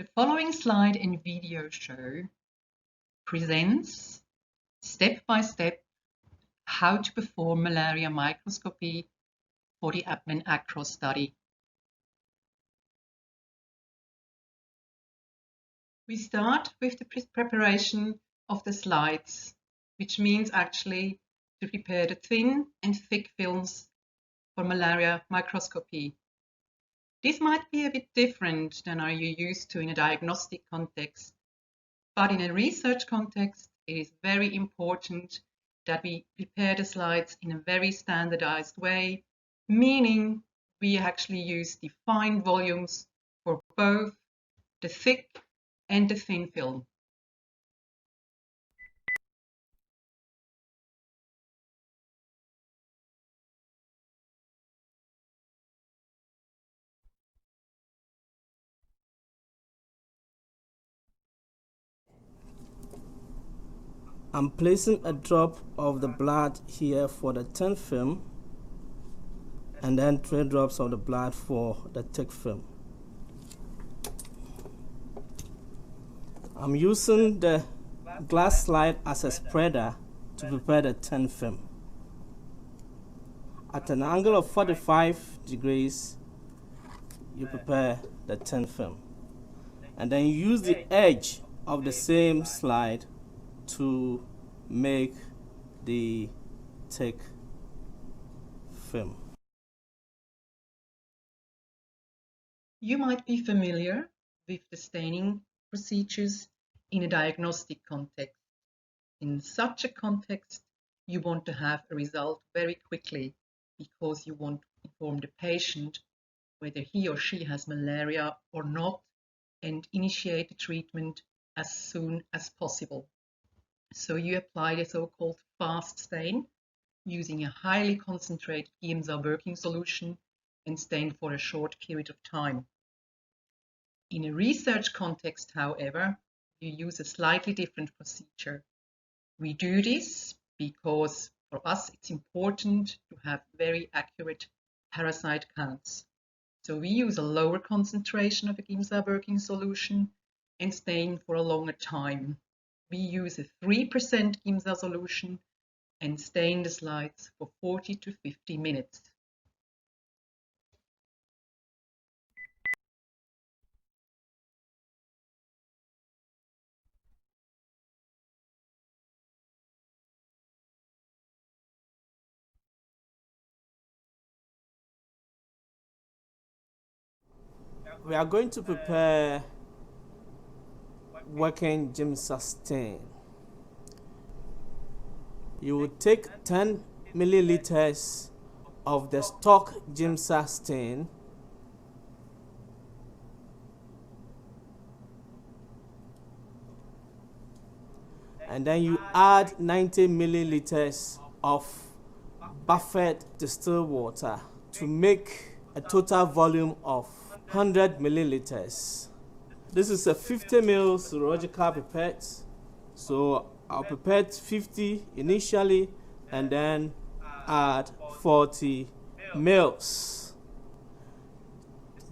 The following slide and video show presents step by step how to perform malaria microscopy for the Abman ACROS study. We start with the preparation of the slides, which means actually to prepare the thin and thick films for malaria microscopy. This might be a bit different than are you used to in a diagnostic context, but in a research context, it is very important that we prepare the slides in a very standardized way, meaning we actually use defined volumes for both the thick and the thin film. I'm placing a drop of the blood here for the thin film and then 3 drops of the blood for the thick film. I'm using the glass slide as a spreader to prepare the thin film. At an angle of 45 degrees, you prepare the thin film. And then you use the edge of the same slide to make the thick film. You might be familiar with the staining procedures in a diagnostic context. In such a context, you want to have a result very quickly because you want to inform the patient whether he or she has malaria or not and initiate the treatment as soon as possible. So you apply the so-called fast stain using a highly concentrated Giemsa working solution and stain for a short period of time. In a research context, however, you use a slightly different procedure. We do this because for us it's important to have very accurate parasite counts. So we use a lower concentration of a Giemsa working solution and stain for a longer time. We use a 3% Giemsa solution and stain the slides for 40 to 50 minutes. We are going to prepare working Giemsa stain. You will take 10 milliliters of the stock Giemsa stain and then you add 90 milliliters of buffered distilled water to make a total volume of 100 milliliters. This is a 50 ml serological pipette, so I'll pipette 50 initially and then add 40 ml.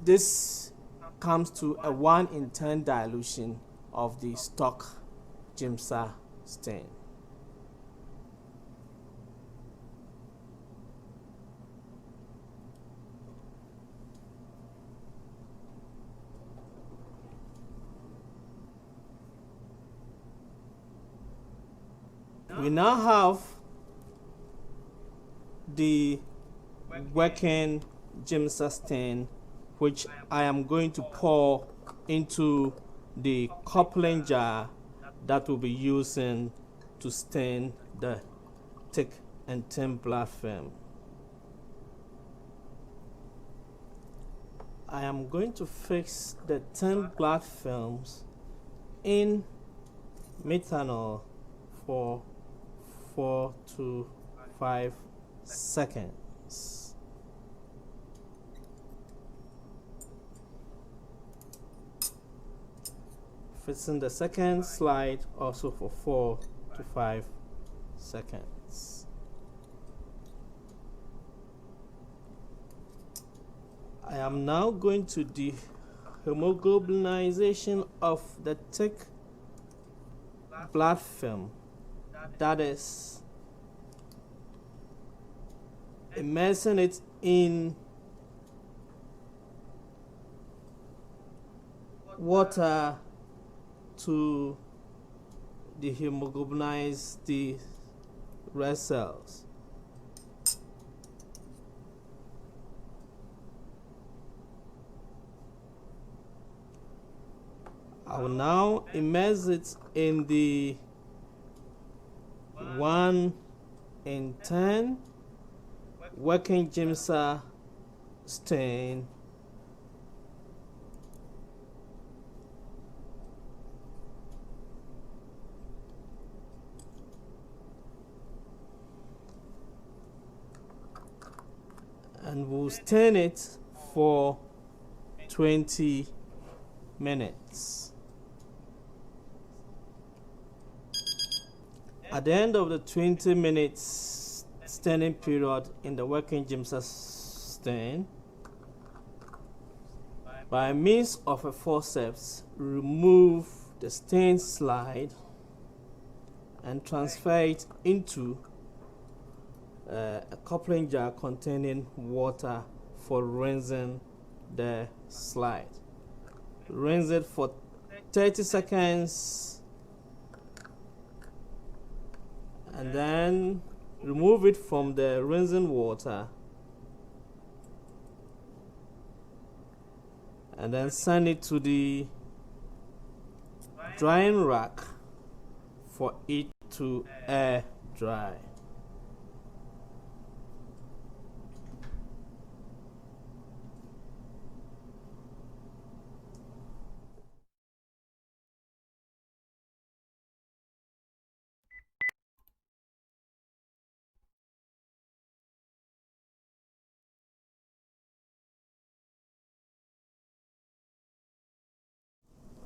This comes to a 1 in 10 dilution of the stock Giemsa stain. We now have the working Giemsa stain, which I am going to pour into the coupling jar that we'll be using to stain the thick and thin blood film. I am going to fix the thin blood films in methanol for 4 to 5 seconds. Fixing the second slide also for 4 to 5 seconds. I am now going to hemoglobinization of the thick blood film, that is, immersing it in water to dehemoglobinize the red cells. I will now immerse it in the 1:10 working Giemsa stain. And we'll stain it for 20 minutes. At the end of the 20 minutes staining period in the working Giemsa stain, by means of a forceps, remove the stain slide and transfer it into a coupling jar containing water for rinsing the slide. Rinse it for 30 seconds and then remove it from the rinsing water and then send it to the drying rack for it to air dry.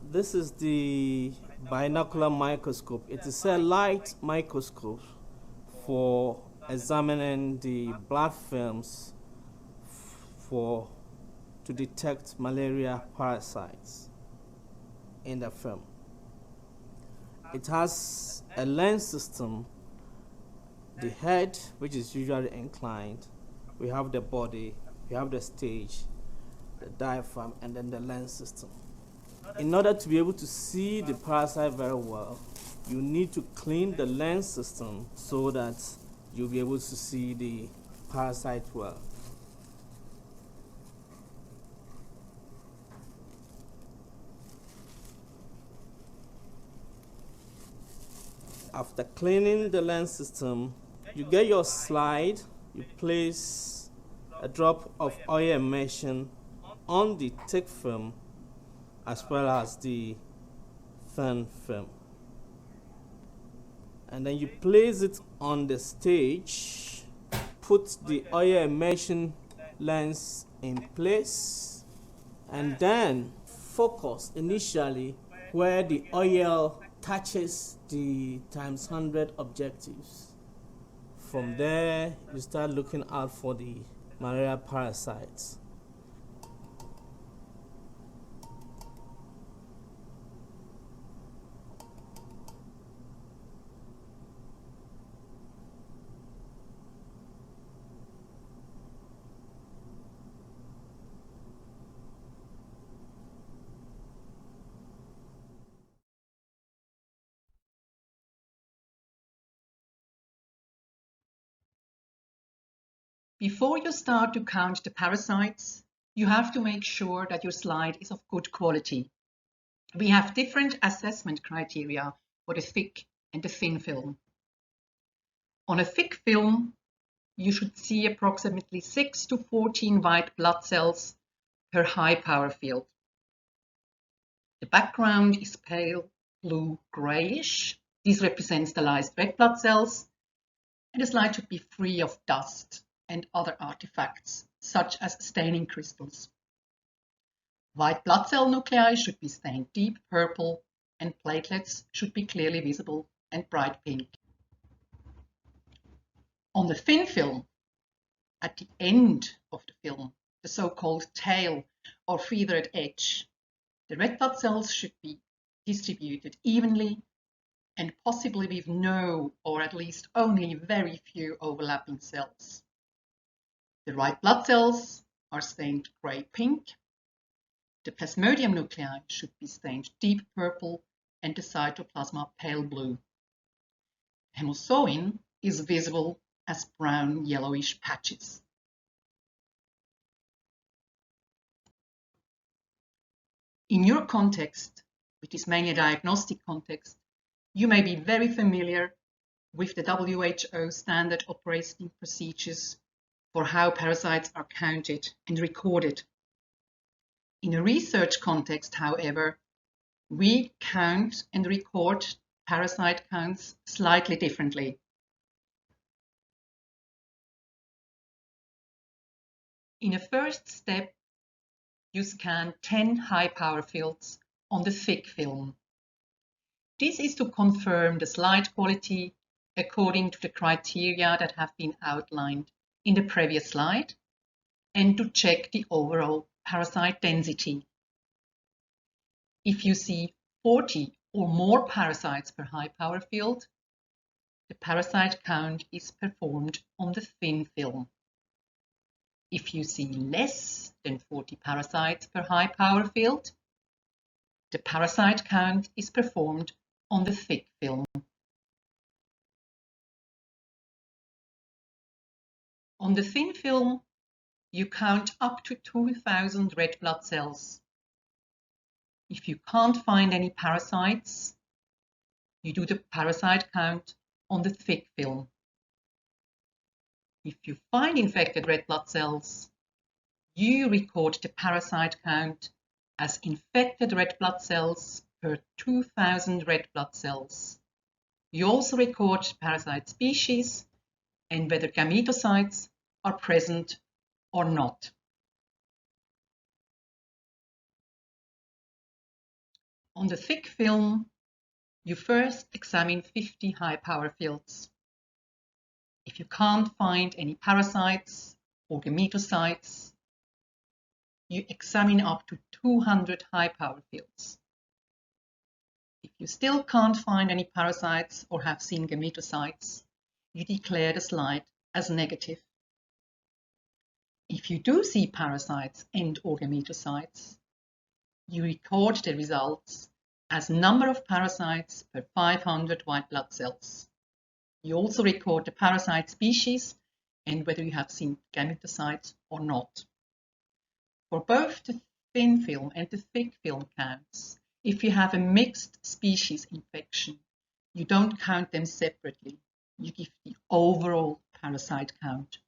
This is the binocular microscope. It is a light microscope for examining the blood films to detect malaria parasites in the film. It has a lens system, the head, which is usually inclined. We have the body, we have the stage, the diaphragm, and then the lens system. In order to be able to see the parasite very well, you need to clean the lens system so that you'll be able to see the parasite well. After cleaning the lens system, you get your slide, you place a drop of oil emulsion on the thick film as well as the thin film. And then you place it on the stage, put the oil emulsion lens in place, and then focus initially where the oil touches the ×100 objectives. From there, you start looking out for the malaria parasites. Before you start to count the parasites, you have to make sure that your slide is of good quality. We have different assessment criteria for the thick and the thin film. On a thick film, you should see approximately 6 to 14 white blood cells per high power field. The background is pale blue grayish. This represents the lysed red blood cells, and the slide should be free of dust and other artifacts, such as staining crystals. White blood cell nuclei should be stained deep purple, and platelets should be clearly visible and bright pink. On the thin film, at the end of the film, the so-called tail or feathered edge, The red blood cells should be distributed evenly and possibly with no or at least only very few overlapping cells. The white blood cells are stained grey-pink. The plasmodium nuclei should be stained deep purple and the cytoplasma pale blue. Hemozoin is visible as brown yellowish patches. In your context, which is mainly a diagnostic context, you may be very familiar with the WHO standard operating procedures for how parasites are counted and recorded. In a research context, however, we count and record parasite counts slightly differently. In a first step, you scan 10 high-power fields on the thick film. This is to confirm the slide quality according to the criteria that have been outlined in the previous slide and to check the overall parasite density. If you see 40 or more parasites per high-power field, the parasite count is performed on the thin film. If you see less than 40 parasites per high-power field, the parasite count is performed on the thick film. On the thin film, you count up to 2,000 red blood cells. If you can't find any parasites, you do the parasite count on the thick film. If you find infected red blood cells, you record the parasite count as infected red blood cells per 2,000 red blood cells. You also record parasite species and whether gametocytes are present or not. On the thick film, you first examine 50 high-power fields. If you can't find any parasites or gametocytes, you examine up to 200 high-power fields. If you still can't find any parasites or have seen gametocytes, you declare the slide as negative. If you do see parasites and/or gametocytes, you record the results as number of parasites per 500 white blood cells. You also record the parasite species and whether you have seen gametocytes or not. For both the thin film and the thick film counts, if you have a mixed species infection, you don't count them separately. You give the overall parasite count